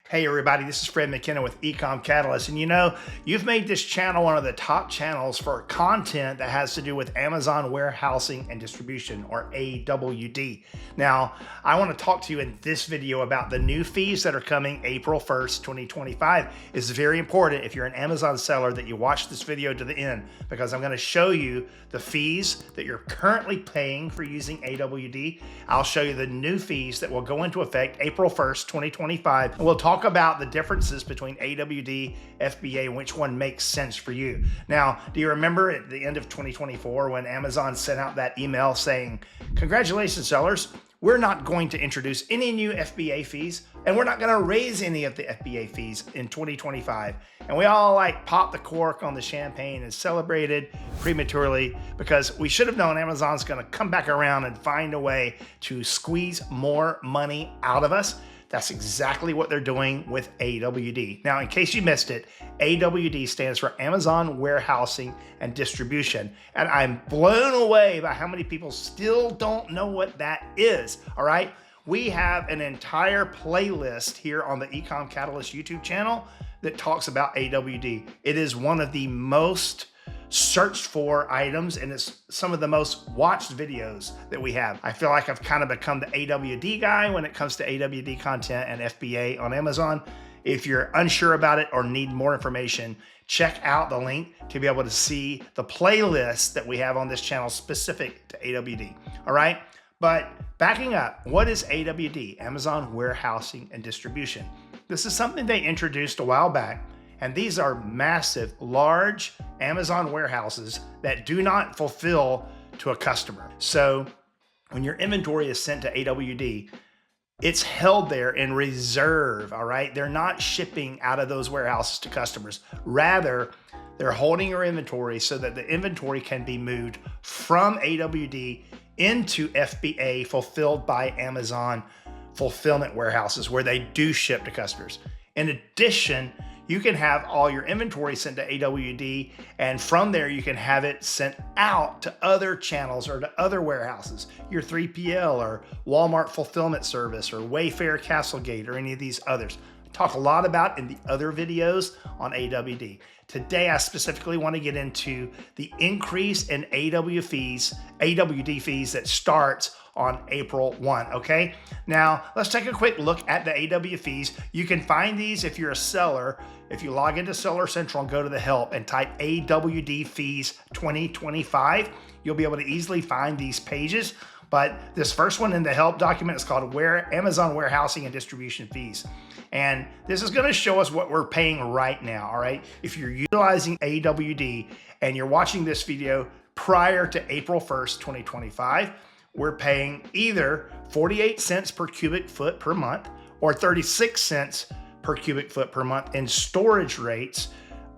Hey everybody, this is Fred McKenna with Ecom Catalyst, and you know, you've made this channel one of the top channels for content that has to do with Amazon warehousing and distribution, or AWD. Now, I want to talk to you in this video about the new fees that are coming April 1st, 2025. It's very important if you're an Amazon seller that you watch this video to the end, because I'm going to show you the fees that you're currently paying for using AWD. I'll show you the new fees that will go into effect April 1st, 2025, and we'll talk about the differences between AWD, FBA, and which one makes sense for you. Now, do you remember at the end of 2024 when Amazon sent out that email saying, "Congratulations, sellers, we're not going to introduce any new FBA fees, and we're not going to raise any of the FBA fees in 2025. And we all popped the cork on the champagne and celebrated prematurely because we should have known Amazon's going to come back around and find a way to squeeze more money out of us. That's exactly what they're doing with AWD. Now, in case you missed it, AWD stands for Amazon Warehousing and Distribution. And I'm blown away by how many people still don't know what that is, all right? We have an entire playlist here on the Ecom Catalyst YouTube channel that talks about AWD. It is one of the most searched for items, and it's some of the most watched videos that we have. I feel like I've kind of become the AWD guy when it comes to AWD content and FBA on Amazon. If you're unsure about it or need more information, check out the link to be able to see the playlist that we have on this channel specific to AWD. All right, but backing up, what is AWD? Amazon Warehousing and Distribution. This is something they introduced a while back. And these are massive, large Amazon warehouses that do not fulfill to a customer. So when your inventory is sent to AWD, it's held there in reserve, all right? They're not shipping out of those warehouses to customers. Rather, they're holding your inventory so that the inventory can be moved from AWD into FBA, fulfilled by Amazon fulfillment warehouses, where they do ship to customers. In addition, you can have all your inventory sent to AWD, and from there you can have it sent out to other channels or to other warehouses, your 3PL or Walmart fulfillment service or Wayfair, Castlegate, or any of these others. I talk a lot about in the other videos on AWD. Today, I specifically want to get into the increase in AWD fees that starts on April 1, okay? Now, let's take a quick look at the AW fees. You can find these if you're a seller. If you log into Seller Central and go to the help and type AWD fees 2025, you'll be able to easily find these pages. But this first one in the help document is called Amazon Warehousing and Distribution Fees. And this is gonna show us what we're paying right now, all right? If you're utilizing AWD and you're watching this video prior to April 1st, 2025, we're paying either 48 cents per cubic foot per month or 36 cents per cubic foot per month in storage rates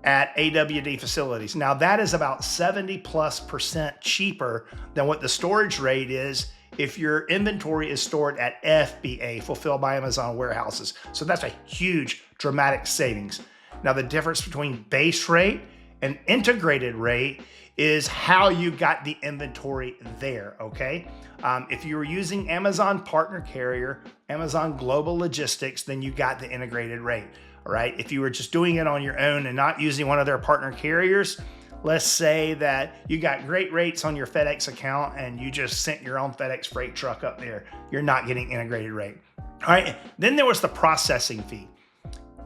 at AWD facilities. Now that is about 70+% cheaper than what the storage rate is if your inventory is stored at FBA, fulfilled by Amazon warehouses. So that's a huge, dramatic savings. Now the difference between base rate and integrated rate is how you got the inventory there, okay? If you were using Amazon Partner Carrier, Amazon Global Logistics, then you got the integrated rate, all right? If you were just doing it on your own and not using one of their partner carriers, let's say that you got great rates on your FedEx account and you just sent your own FedEx freight truck up there, you're not getting integrated rate. All right, then there was the processing fee.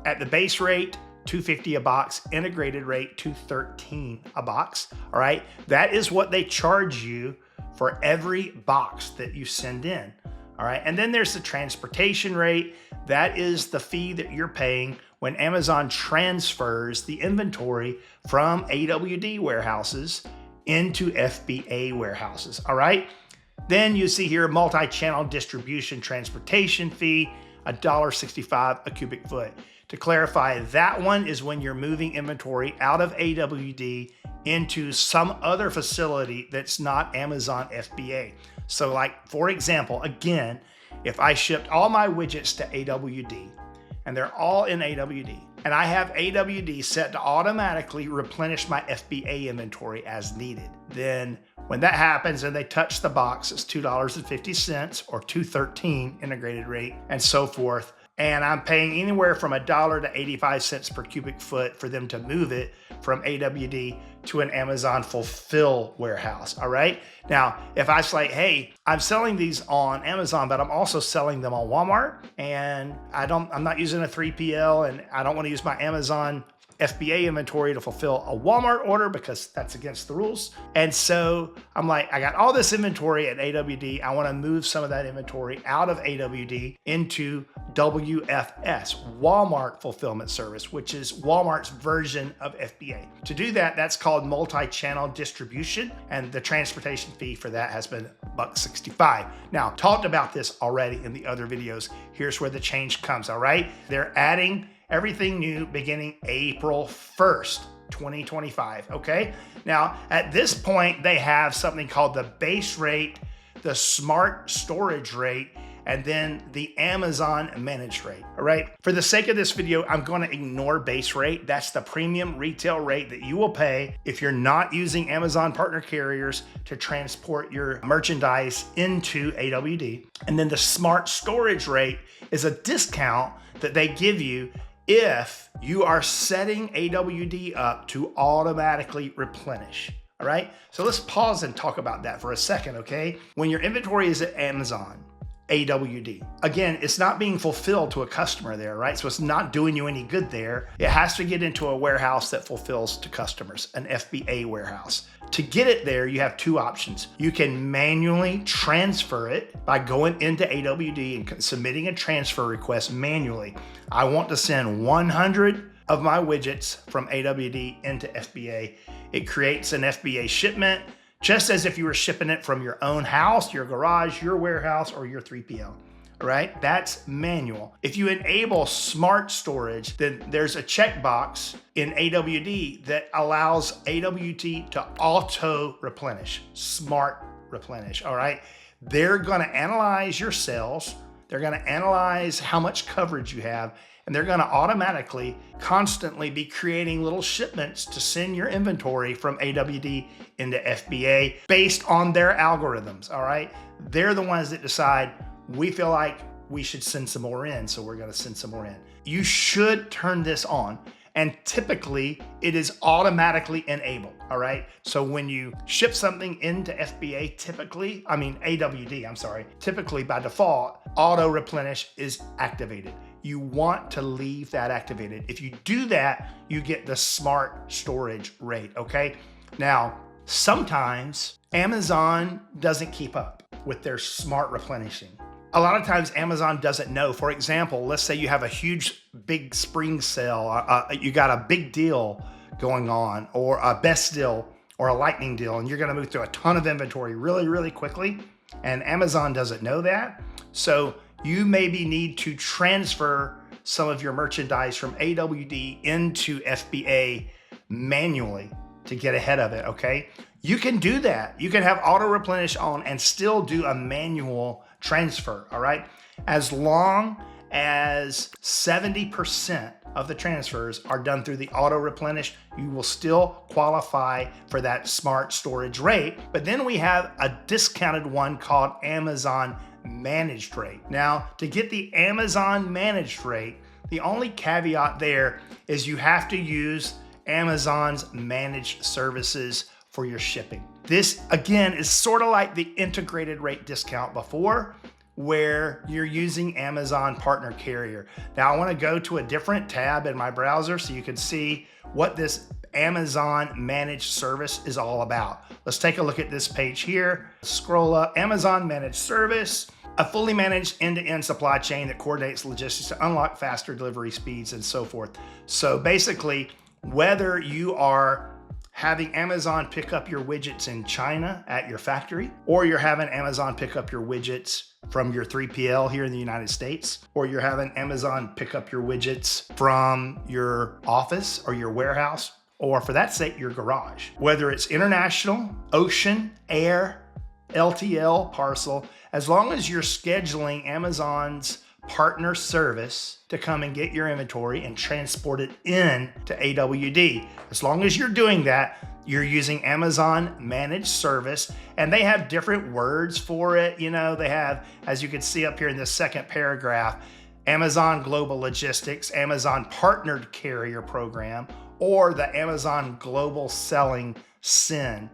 At the base rate, $2.50 a box, integrated rate $2.13 a box, all right? That is what they charge you for every box that you send in, all right? And then there's the transportation rate. That is the fee that you're paying when Amazon transfers the inventory from AWD warehouses into FBA warehouses, all right? Then you see here multi-channel distribution transportation fee, $1.65 a cubic foot. To clarify, that one is when you're moving inventory out of AWD into some other facility that's not Amazon FBA. So like, for example, again, if I shipped all my widgets to AWD and they're all in AWD, and I have AWD set to automatically replenish my FBA inventory as needed, then when that happens and they touch the box, it's $2.50 or $2.13 integrated rate and so forth. and I'm paying anywhere from $1 to 85 cents per cubic foot for them to move it from AWD to an Amazon fulfill warehouse. All right. Now, if I say, hey, I'm selling these on Amazon, but I'm also selling them on Walmart, and I'm not using a 3PL, and I don't want to use my Amazon FBA inventory to fulfill a Walmart order because that's against the rules. And so I'm like, I got all this inventory at AWD. I want to move some of that inventory out of AWD into WFS, Walmart Fulfillment Service, which is Walmart's version of FBA. To do that, that's called multi-channel distribution, and the transportation fee for that has been $1.65. Now, talked about this already in the other videos. Here's where the change comes, all right? They're adding everything new beginning April 1st, 2025, okay? Now, at this point, they have something called the base rate, the smart storage rate, and then the Amazon managed rate, all right? For the sake of this video, I'm gonna ignore base rate. That's the premium retail rate that you will pay if you're not using Amazon partner carriers to transport your merchandise into AWD. And then the smart storage rate is a discount that they give you if you are setting AWD up to automatically replenish, all right? So let's pause and talk about that for a second, okay? When your inventory is at Amazon, AWD, again, it's not being fulfilled to a customer there, right? So it's not doing you any good there. It has to get into a warehouse that fulfills to customers, an FBA warehouse. To get it there, you have two options. You can manually transfer it by going into AWD and submitting a transfer request manually. I want to send 100 of my widgets from AWD into FBA. It creates an FBA shipment, just as if you were shipping it from your own house, your garage, your warehouse, or your 3PL. All right, that's manual. If you enable smart storage, then there's a checkbox in AWD that allows AWD to auto replenish, smart replenish, all right? They're gonna analyze your sales, they're gonna analyze how much coverage you have, and they're gonna automatically, constantly be creating little shipments to send your inventory from AWD into FBA based on their algorithms, all right? They're the ones that decide, we feel like we should send some more in, so we're gonna send some more in. You should turn this on, and typically it is automatically enabled, all right? So when you ship something into FBA, typically by default, auto replenish is activated. You want to leave that activated. If you do that, you get the smart storage rate, okay? Now, sometimes Amazon doesn't keep up with their smart replenishing. A lot of times Amazon doesn't know. For example, let's say you have a huge, big spring sale, you got a big deal going on, or a best deal, or a lightning deal, and you're gonna move through a ton of inventory really, really quickly, and Amazon doesn't know that. So you maybe need to transfer some of your merchandise from AWD into FBA manually to get ahead of it, okay? You can do that. You can have auto replenish on and still do a manual transfer, all right? As long as 70% of the transfers are done through the auto replenish, you will still qualify for that smart storage rate. But then we have a discounted one called Amazon managed rate. Now, to get the Amazon managed rate, the only caveat there is you have to use Amazon's managed services for your shipping. This, again, is sort of like the integrated rate discount before, where you're using Amazon partner carrier. Now I want to go to a different tab in my browser so you can see what this Amazon managed service is all about. Let's take a look at this page here. Scroll up, Amazon managed service, a fully managed end-to-end supply chain that coordinates logistics to unlock faster delivery speeds and so forth. So basically, whether you are having Amazon pick up your widgets in China at your factory, or you're having Amazon pick up your widgets from your 3PL here in the United States, or you're having Amazon pick up your widgets from your office or your warehouse, or for that sake, your garage. Whether it's international, ocean, air, LTL, parcel, as long as you're scheduling Amazon's partner service to come and get your inventory and transport it in to AWD. As long as you're doing that, you're using Amazon managed service, and they have different words for it. You know, they have, as you can see up here in this second paragraph, Amazon Global Logistics, Amazon Partnered Carrier Program, or the Amazon Global Selling SIN.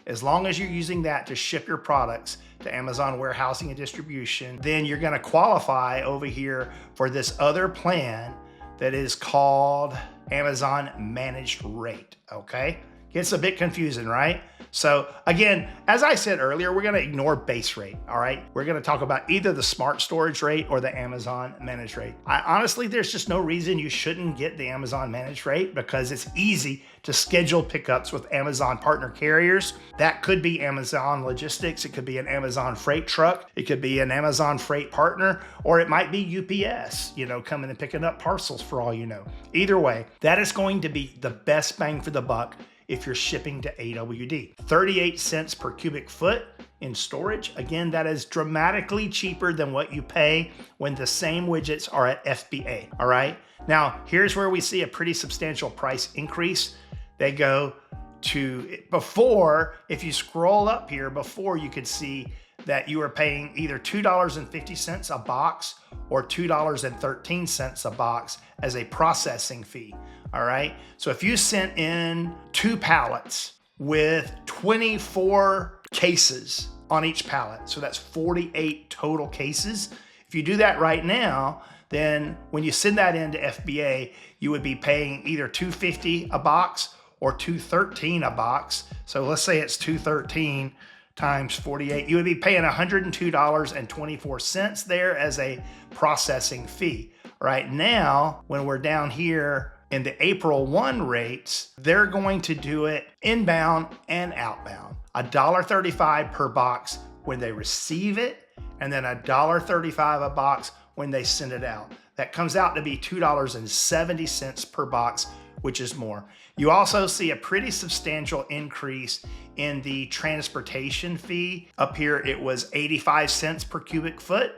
As long as you're using that to ship your products to Amazon Warehousing and Distribution, then you're going to qualify over here for this other plan that is called Amazon Managed Rate, okay? Gets a bit confusing, right? So again, as I said earlier, we're going to ignore base rate, all right? We're going to talk about either the smart storage rate or the Amazon managed rate. Honestly, there's just no reason you shouldn't get the Amazon managed rate because it's easy to schedule pickups with Amazon partner carriers. That could be Amazon Logistics. It could be an Amazon freight truck. It could be an Amazon freight partner, or it might be UPS, coming and picking up parcels for all you know. Either way, that is going to be the best bang for the buck if you're shipping to AWD. 38 cents per cubic foot in storage. Again, that is dramatically cheaper than what you pay when the same widgets are at FBA, all right? Now, here's where we see a pretty substantial price increase. They go to, before, if you scroll up here, before you could see that you were paying either $2.50 a box or $2.13 a box as a processing fee. All right. So if you sent in 2 pallets with 24 cases on each pallet, so that's 48 total cases. If you do that right now, then when you send that into FBA, you would be paying either $2.50 a box or $2.13 a box. So let's say it's $2.13 times 48. You would be paying $102.24 there as a processing fee. Right now, when we're down here in the April 1 rates, they're going to do it inbound and outbound. $1.35 per box when they receive it, and then $1.35 a box when they send it out. That comes out to be $2.70 per box, which is more. You also see a pretty substantial increase in the transportation fee. Up here, it was 85 cents per cubic foot.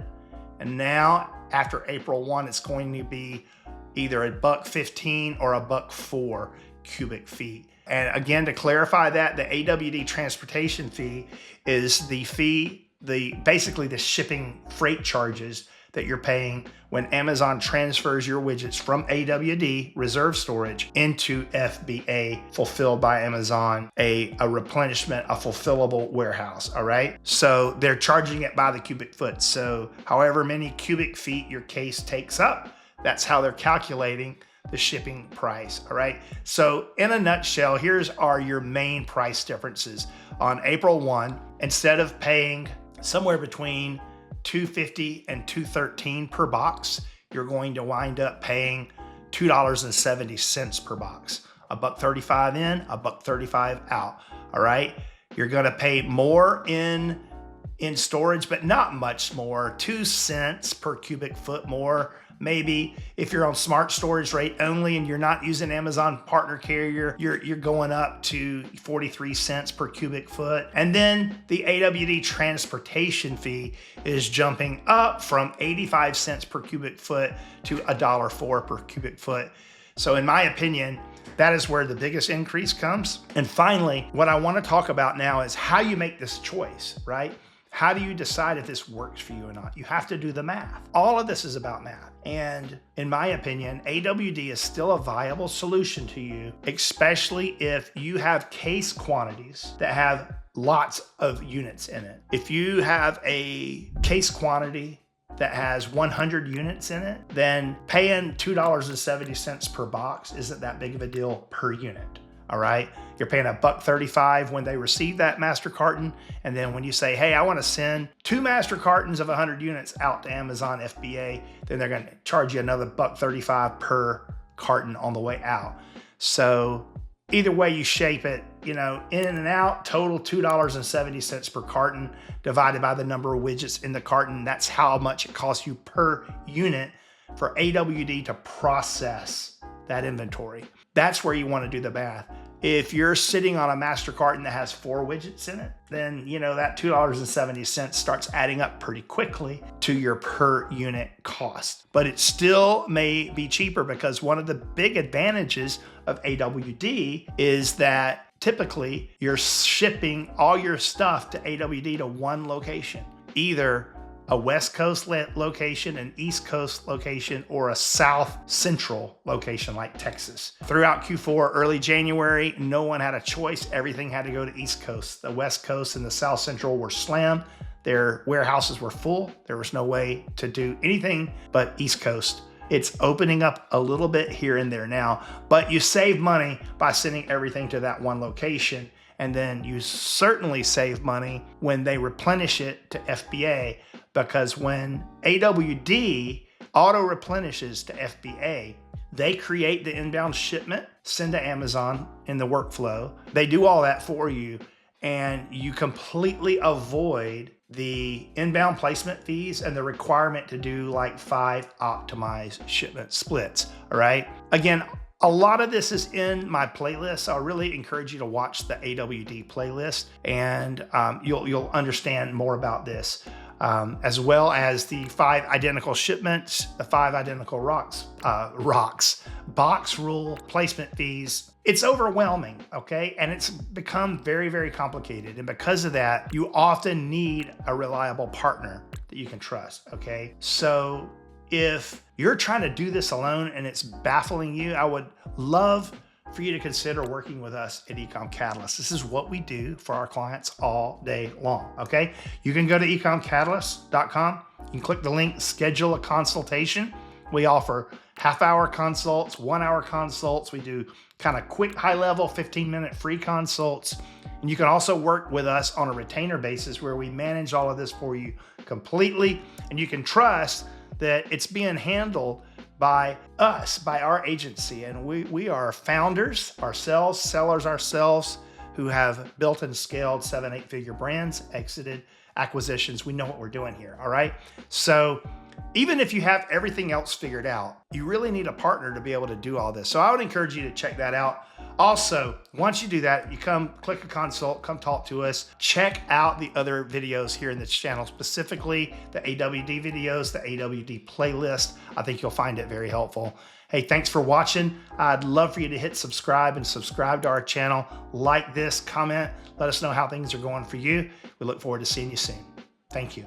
And now, after April 1, it's going to be either $1.15 or $1.04 cubic feet. And again, to clarify that, the AWD transportation fee is the fee, basically the shipping freight charges that you're paying when Amazon transfers your widgets from AWD, reserve storage, into FBA, fulfilled by Amazon, a replenishment, a fulfillable warehouse, all right? So they're charging it by the cubic foot. So however many cubic feet your case takes up, that's how they're calculating the shipping price, all right? So in a nutshell, here's your main price differences. On April 1, instead of paying somewhere between $2.50 and $2.13 per box, you're going to wind up paying $2.70 per box. $1.35 in, $1.35 out, all right? You're gonna pay more in storage, but not much more, 2 cents per cubic foot more. Maybe if you're on smart storage rate only and you're not using Amazon partner carrier, you're going up to 43 cents per cubic foot. And then the AWD transportation fee is jumping up from 85 cents per cubic foot to $1.04 per cubic foot. So in my opinion, that is where the biggest increase comes. And finally, what I want to talk about now is how you make this choice, right? How do you decide if this works for you or not? You have to do the math. All of this is about math. And in my opinion, AWD is still a viable solution to you, especially if you have case quantities that have lots of units in it. If you have a case quantity that has 100 units in it, then paying $2.70 per box isn't that big of a deal per unit. All right, you're paying $1.35 when they receive that master carton, and then when you say, hey, I want to send 2 master cartons of 100 units out to Amazon FBA, then they're going to charge you another $1.35 per carton on the way out. So either way you shape it, in and out, total $2.70 per carton divided by the number of widgets in the carton. That's how much it costs you per unit for AWD to process that inventory. That's where you want to do the math. If you're sitting on a master carton that has 4 widgets in it, then that $2.70 starts adding up pretty quickly to your per unit cost. But it still may be cheaper because one of the big advantages of AWD is that typically you're shipping all your stuff to AWD to one location, either a West Coast location, an East Coast location, or a South Central location like Texas. Throughout Q4, early January, no one had a choice. Everything had to go to East Coast. The West Coast and the South Central were slammed. Their warehouses were full. There was no way to do anything but East Coast. It's opening up a little bit here and there now, but you save money by sending everything to that one location. And then you certainly save money when they replenish it to FBA, because when AWD auto replenishes to FBA, they create the inbound shipment, send to Amazon in the workflow. They do all that for you, and you completely avoid the inbound placement fees and the requirement to do like 5 optimized shipment splits. All right. Again, a lot of this is in my playlist. I really encourage you to watch the AWD playlist, and you'll understand more about this, as well as the 5 identical shipments, the 5 identical box rule, placement fees. It's overwhelming, okay? And it's become very, very complicated. And because of that, you often need a reliable partner that you can trust, okay? So if you're trying to do this alone and it's baffling you, I would love for you to consider working with us at Ecom Catalyst. This is what we do for our clients all day long, okay? You can go to ecomcatalyst.com. You can click the link, schedule a consultation. We offer half-hour consults, 1-hour consults. We do kind of quick, high-level, 15-minute free consults. And you can also work with us on a retainer basis where we manage all of this for you completely. And you can trust that it's being handled by us, by our agency. And we are founders ourselves, sellers ourselves, who have built and scaled 7-8 figure brands, exited acquisitions. We know what we're doing here, all right? So even if you have everything else figured out, you really need a partner to be able to do all this. So I would encourage you to check that out. Also, once you do that, you come click a consult, come talk to us, check out the other videos here in this channel, specifically the AWD videos, the AWD playlist. I think you'll find it very helpful. Hey, thanks for watching. I'd love for you to hit subscribe and subscribe to our channel. Like this, comment, let us know how things are going for you. We look forward to seeing you soon. Thank you.